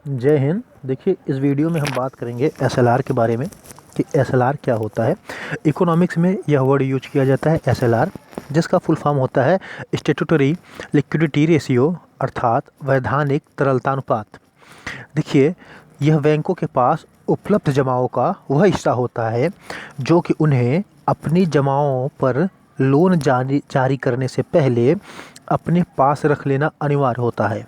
जय हिंद। देखिए, इस वीडियो में हम बात करेंगे एसएलआर के बारे में कि एसएलआर क्या होता है। इकोनॉमिक्स में यह वर्ड यूज किया जाता है एसएलआर, जिसका फुल फॉर्म होता है स्टैट्यूटरी लिक्विडिटी रेशियो, अर्थात वैधानिक तरलतानुपात। देखिए, यह बैंकों के पास उपलब्ध जमाओं का वह हिस्सा होता है जो कि उन्हें अपनी जमाओं पर लोन जारी करने से पहले अपने पास रख लेना अनिवार्य होता है।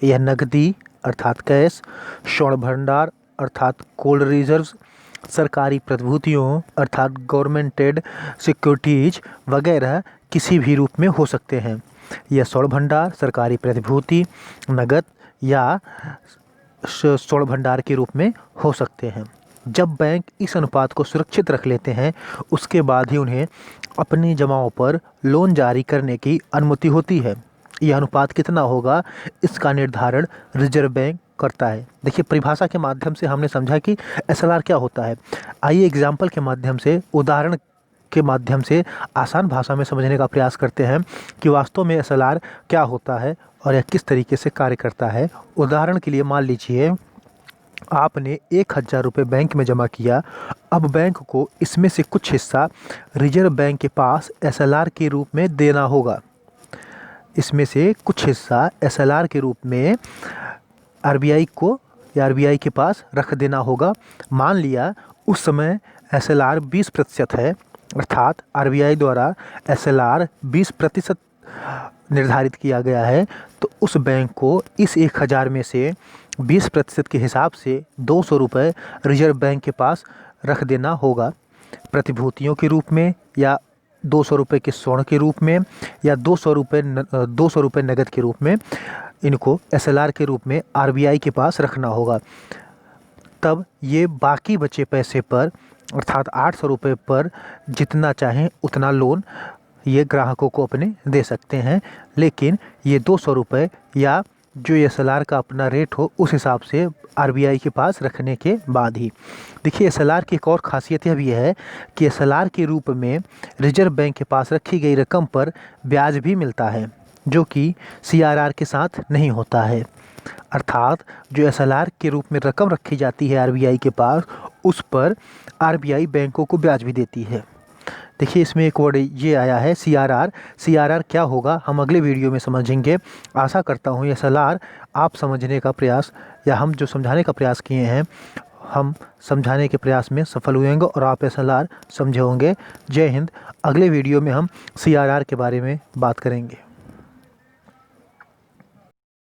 यह नकदी अर्थात कैश, स्वर्ण भंडार अर्थात कोल्ड रिजर्व्स, सरकारी प्रतिभूतियों अर्थात गवर्नमेंटेड सिक्योरिटीज वगैरह किसी भी रूप में हो सकते हैं। यह स्वर्ण भंडार, सरकारी प्रतिभूति, नगद या स्वर्ण भंडार के रूप में हो सकते हैं। जब बैंक इस अनुपात को सुरक्षित रख लेते हैं, उसके बाद ही उन्हें अपनी जमाओं पर लोन जारी करने की अनुमति होती है। यह अनुपात कितना होगा, इसका निर्धारण रिजर्व बैंक करता है। देखिए, परिभाषा के माध्यम से हमने समझा कि एसएलआर क्या होता है। आइए एग्जाम्पल के माध्यम से, उदाहरण के माध्यम से आसान भाषा में समझने का प्रयास करते हैं कि वास्तव में एसएलआर क्या होता है और यह किस तरीके से कार्य करता है। उदाहरण के लिए मान लीजिए आपने 1000 रुपये बैंक में जमा किया। अब बैंक को इसमें से कुछ हिस्सा रिजर्व बैंक के पास एसएलआर के रूप में देना होगा। इसमें से कुछ हिस्सा एसएलआर के रूप में आरबीआई को या आरबीआई के पास रख देना होगा। मान लिया उस समय एसएलआर 20% है, अर्थात आरबीआई द्वारा एसएलआर 20% निर्धारित किया गया है। तो उस बैंक को इस 1000 में से 20% के हिसाब से 200 रुपये रिजर्व बैंक के पास रख देना होगा, प्रतिभूतियों के रूप में, या 200 रुपये के स्वर्ण के रूप में, या 200 रुपये नगद के रूप में। इनको एसएलआर के रूप में आरबीआई के पास रखना होगा। तब ये बाकी बचे पैसे पर, अर्थात 800 रुपये पर जितना चाहें उतना लोन ये ग्राहकों को अपने दे सकते हैं। लेकिन ये 200 रुपये या जो एसएलआर का अपना रेट हो उस हिसाब से आरबीआई के पास रखने के बाद ही। देखिए, एसएलआर की एक और खासियत यह भी है कि एसएलआर के रूप में रिजर्व बैंक के पास रखी गई रकम पर ब्याज भी मिलता है, जो कि सीआरआर के साथ नहीं होता है। अर्थात जो एसएलआर के रूप में रकम रखी जाती है आरबीआई के पास, उस पर आरबीआई बैंकों को ब्याज भी देती है। देखिए, इसमें एक वर्ड ये आया है सीआरआर। सीआरआर क्या होगा हम अगले वीडियो में समझेंगे। आशा करता हूँ एसएलआर आप समझने का प्रयास, या हम जो समझाने का प्रयास किए हैं, हम समझाने के प्रयास में सफल हुए होंगे और आप एसएलआर समझे होंगे। जय हिंद। अगले वीडियो में हम सीआरआर के बारे में बात करेंगे।